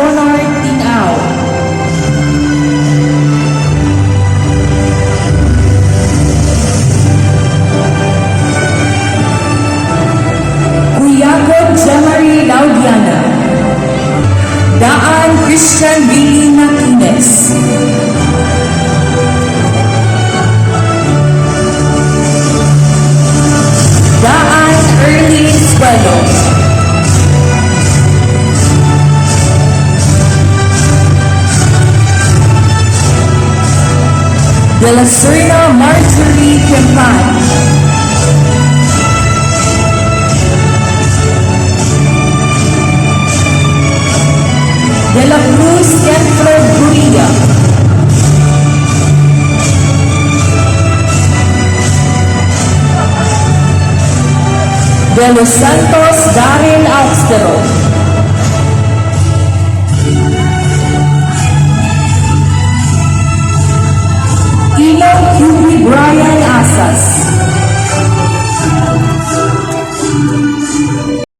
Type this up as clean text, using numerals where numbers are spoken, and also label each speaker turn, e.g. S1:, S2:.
S1: Sonor Tinao. Cuyacod Jemari Laudiana. Daan Christian Billy Martinez. Daan Early Suelo. De la Serna Marjorie Kempan. De la Cruz Kempler Gurria. De los Santos Darin Austero. Ilo QB Brian Asas.